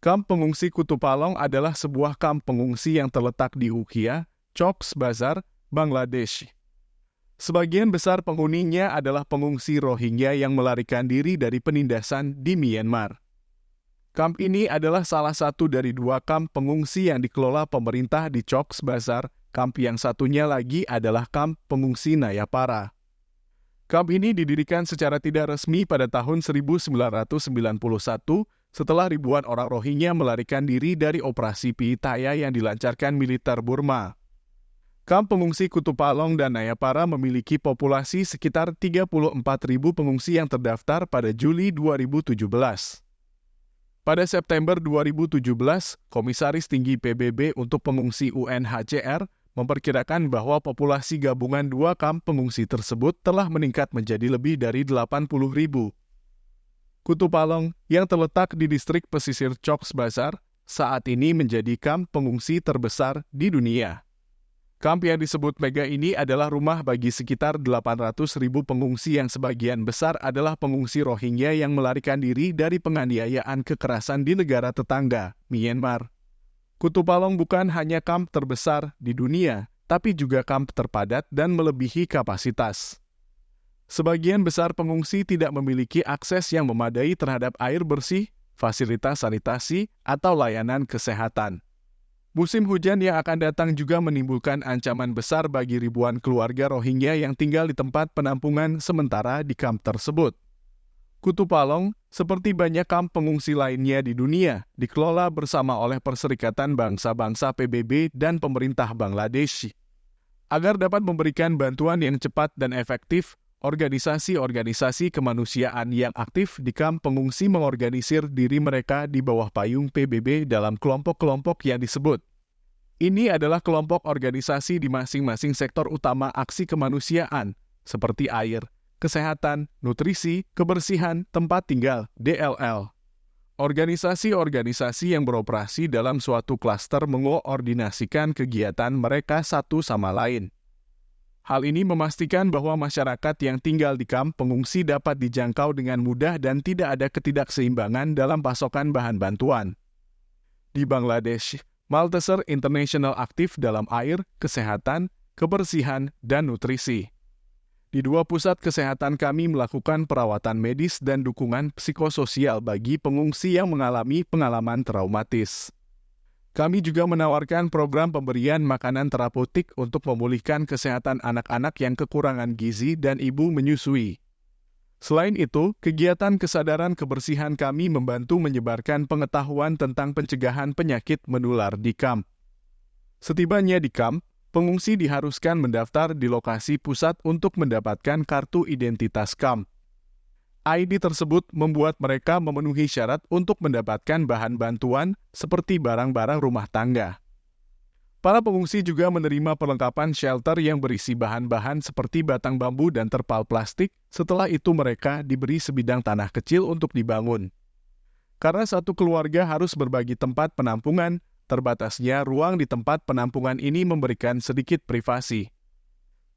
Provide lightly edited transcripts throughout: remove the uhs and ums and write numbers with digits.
Kamp pengungsi Kutupalong adalah sebuah kamp pengungsi yang terletak di Ukhia, Cox's Bazar, Bangladesh. Sebagian besar penghuninya adalah pengungsi Rohingya yang melarikan diri dari penindasan di Myanmar. Kamp ini adalah salah satu dari 2 kamp pengungsi yang dikelola pemerintah di Cox's Bazar. Kamp yang satunya lagi adalah kamp pengungsi Nayapara. Kamp ini didirikan secara tidak resmi pada tahun 1991 setelah ribuan orang Rohingya melarikan diri dari operasi Pitaya yang dilancarkan militer Burma. Kamp pengungsi Kutupalong dan Nayapara memiliki populasi sekitar 34.000 pengungsi yang terdaftar pada Juli 2017. Pada September 2017, Komisaris Tinggi PBB untuk Pengungsi UNHCR memperkirakan bahwa populasi gabungan 2 kamp pengungsi tersebut telah meningkat menjadi lebih dari 80.000. Kutupalong, yang terletak di distrik pesisir Cox's Bazar, saat ini menjadi kamp pengungsi terbesar di dunia. Kamp yang disebut mega ini adalah rumah bagi sekitar 800.000 pengungsi yang sebagian besar adalah pengungsi Rohingya yang melarikan diri dari penganiayaan kekerasan di negara tetangga, Myanmar. Kutupalong bukan hanya kamp terbesar di dunia, tapi juga kamp terpadat dan melebihi kapasitas. Sebagian besar pengungsi tidak memiliki akses yang memadai terhadap air bersih, fasilitas sanitasi, atau layanan kesehatan. Musim hujan yang akan datang juga menimbulkan ancaman besar bagi ribuan keluarga Rohingya yang tinggal di tempat penampungan sementara di kamp tersebut. Kutupalong, seperti banyak kamp pengungsi lainnya di dunia, dikelola bersama oleh Perserikatan Bangsa-Bangsa PBB dan pemerintah Bangladesh. Agar dapat memberikan bantuan yang cepat dan efektif, organisasi-organisasi kemanusiaan yang aktif di kamp pengungsi mengorganisir diri mereka di bawah payung PBB dalam kelompok-kelompok yang disebut. Ini adalah kelompok organisasi di masing-masing sektor utama aksi kemanusiaan, seperti air, kesehatan, nutrisi, kebersihan, tempat tinggal, DLL. Organisasi-organisasi yang beroperasi dalam suatu klaster mengoordinasikan kegiatan mereka satu sama lain. Hal ini memastikan bahwa masyarakat yang tinggal di kamp pengungsi dapat dijangkau dengan mudah dan tidak ada ketidakseimbangan dalam pasokan bahan bantuan. Di Bangladesh, Malteser International aktif dalam air, kesehatan, kebersihan, dan nutrisi. Di 2 pusat kesehatan kami melakukan perawatan medis dan dukungan psikososial bagi pengungsi yang mengalami pengalaman traumatis. Kami juga menawarkan program pemberian makanan terapeutik untuk memulihkan kesehatan anak-anak yang kekurangan gizi dan ibu menyusui. Selain itu, kegiatan kesadaran kebersihan kami membantu menyebarkan pengetahuan tentang pencegahan penyakit menular di kamp. Setibanya di kamp, pengungsi diharuskan mendaftar di lokasi pusat untuk mendapatkan kartu identitas kamp. ID tersebut membuat mereka memenuhi syarat untuk mendapatkan bahan bantuan seperti barang-barang rumah tangga. Para pengungsi juga menerima perlengkapan shelter yang berisi bahan-bahan seperti batang bambu dan terpal plastik. Setelah itu mereka diberi sebidang tanah kecil untuk dibangun. Karena satu keluarga harus berbagi tempat penampungan, terbatasnya ruang di tempat penampungan ini memberikan sedikit privasi.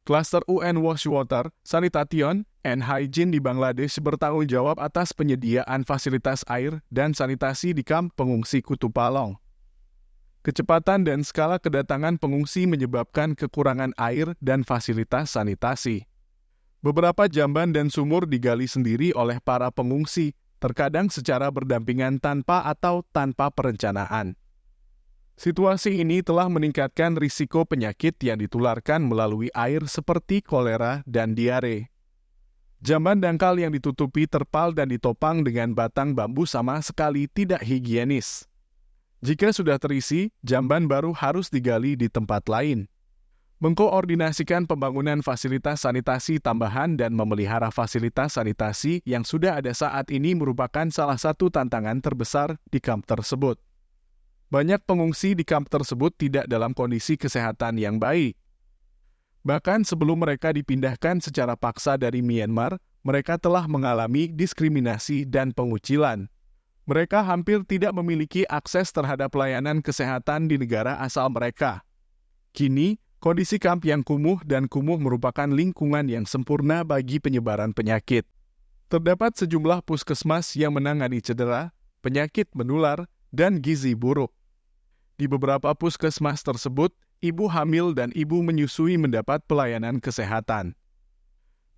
Klaster UN Washwater, Sanitation, and Hygiene di Bangladesh bertanggung jawab atas penyediaan fasilitas air dan sanitasi di kamp pengungsi Kutupalong. Kecepatan dan skala kedatangan pengungsi menyebabkan kekurangan air dan fasilitas sanitasi. Beberapa jamban dan sumur digali sendiri oleh para pengungsi, terkadang secara berdampingan tanpa perencanaan. Situasi ini telah meningkatkan risiko penyakit yang ditularkan melalui air seperti kolera dan diare. Jamban dangkal yang ditutupi terpal dan ditopang dengan batang bambu sama sekali tidak higienis. Jika sudah terisi, jamban baru harus digali di tempat lain. Mengkoordinasikan pembangunan fasilitas sanitasi tambahan dan memelihara fasilitas sanitasi yang sudah ada saat ini merupakan salah satu tantangan terbesar di kamp tersebut. Banyak pengungsi di kamp tersebut tidak dalam kondisi kesehatan yang baik. Bahkan sebelum mereka dipindahkan secara paksa dari Myanmar, mereka telah mengalami diskriminasi dan pengucilan. Mereka hampir tidak memiliki akses terhadap layanan kesehatan di negara asal mereka. Kini, kondisi kamp yang kumuh dan kumuh merupakan lingkungan yang sempurna bagi penyebaran penyakit. Terdapat sejumlah puskesmas yang menangani cedera, penyakit menular, dan gizi buruk. Di beberapa puskesmas tersebut, ibu hamil dan ibu menyusui mendapat pelayanan kesehatan.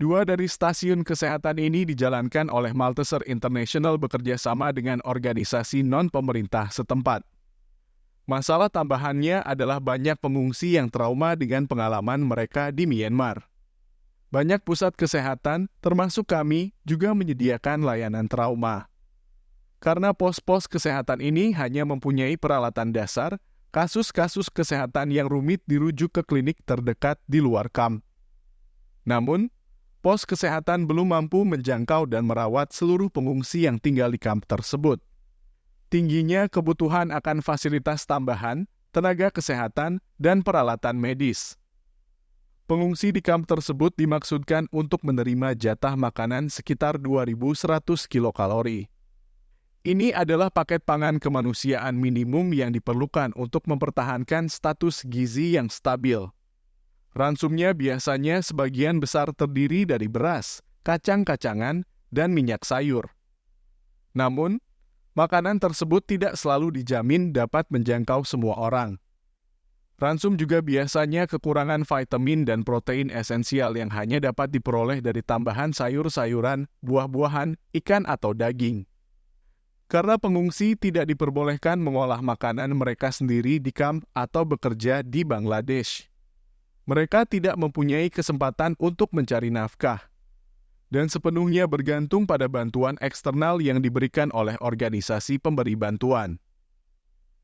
2 dari stasiun kesehatan ini dijalankan oleh Malteser International bekerja sama dengan organisasi non-pemerintah setempat. Masalah tambahannya adalah banyak pengungsi yang trauma dengan pengalaman mereka di Myanmar. Banyak pusat kesehatan, termasuk kami, juga menyediakan layanan trauma. Karena pos-pos kesehatan ini hanya mempunyai peralatan dasar, kasus-kasus kesehatan yang rumit dirujuk ke klinik terdekat di luar kamp. Namun, pos kesehatan belum mampu menjangkau dan merawat seluruh pengungsi yang tinggal di kamp tersebut. Tingginya kebutuhan akan fasilitas tambahan, tenaga kesehatan, dan peralatan medis. Pengungsi di kamp tersebut dimaksudkan untuk menerima jatah makanan sekitar 2.100 kilokalori. Ini adalah paket pangan kemanusiaan minimum yang diperlukan untuk mempertahankan status gizi yang stabil. Ransumnya biasanya sebagian besar terdiri dari beras, kacang-kacangan, dan minyak sayur. Namun, makanan tersebut tidak selalu dijamin dapat menjangkau semua orang. Ransum juga biasanya kekurangan vitamin dan protein esensial yang hanya dapat diperoleh dari tambahan sayur-sayuran, buah-buahan, ikan atau daging. Karena pengungsi tidak diperbolehkan mengolah makanan mereka sendiri di kamp atau bekerja di Bangladesh. Mereka tidak mempunyai kesempatan untuk mencari nafkah, dan sepenuhnya bergantung pada bantuan eksternal yang diberikan oleh organisasi pemberi bantuan.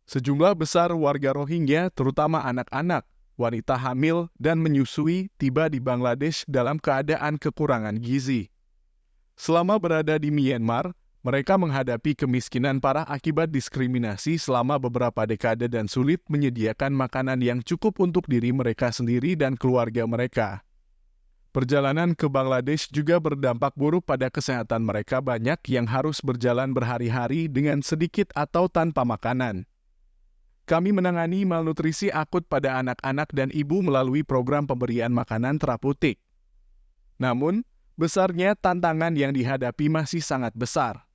Sejumlah besar warga Rohingya, terutama anak-anak, wanita hamil, dan menyusui, tiba di Bangladesh dalam keadaan kekurangan gizi. Selama berada di Myanmar, mereka menghadapi kemiskinan parah akibat diskriminasi selama beberapa dekade dan sulit menyediakan makanan yang cukup untuk diri mereka sendiri dan keluarga mereka. Perjalanan ke Bangladesh juga berdampak buruk pada kesehatan mereka, banyak yang harus berjalan berhari-hari dengan sedikit atau tanpa makanan. Kami menangani malnutrisi akut pada anak-anak dan ibu melalui program pemberian makanan terapeutik. Namun, besarnya tantangan yang dihadapi masih sangat besar.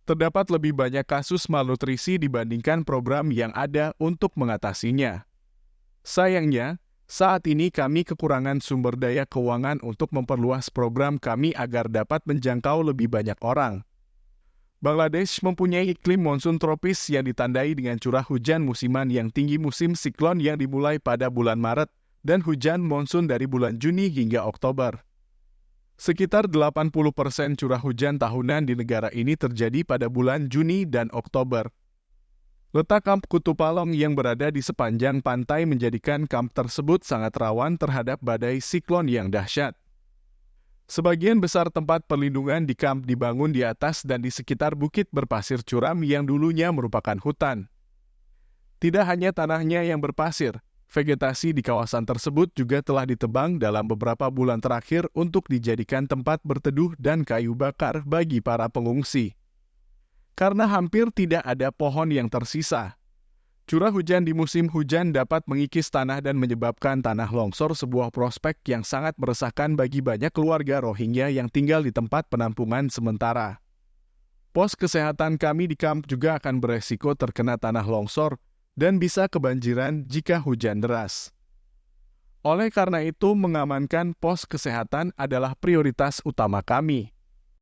Terdapat lebih banyak kasus malnutrisi dibandingkan program yang ada untuk mengatasinya. Sayangnya, saat ini kami kekurangan sumber daya keuangan untuk memperluas program kami agar dapat menjangkau lebih banyak orang. Bangladesh mempunyai iklim monsun tropis yang ditandai dengan curah hujan musiman yang tinggi, musim siklon yang dimulai pada bulan Maret, dan hujan monsun dari bulan Juni hingga Oktober. Sekitar 80% curah hujan tahunan di negara ini terjadi pada bulan Juni dan Oktober. Letak kamp Kutupalong yang berada di sepanjang pantai menjadikan kamp tersebut sangat rawan terhadap badai siklon yang dahsyat. Sebagian besar tempat perlindungan di kamp dibangun di atas dan di sekitar bukit berpasir curam yang dulunya merupakan hutan. Tidak hanya tanahnya yang berpasir, vegetasi di kawasan tersebut juga telah ditebang dalam beberapa bulan terakhir untuk dijadikan tempat berteduh dan kayu bakar bagi para pengungsi. Karena hampir tidak ada pohon yang tersisa, curah hujan di musim hujan dapat mengikis tanah dan menyebabkan tanah longsor, sebuah prospek yang sangat meresahkan bagi banyak keluarga Rohingya yang tinggal di tempat penampungan sementara. Pos kesehatan kami di kamp juga akan beresiko terkena tanah longsor dan bisa kebanjiran jika hujan deras. Oleh karena itu, mengamankan pos kesehatan adalah prioritas utama kami.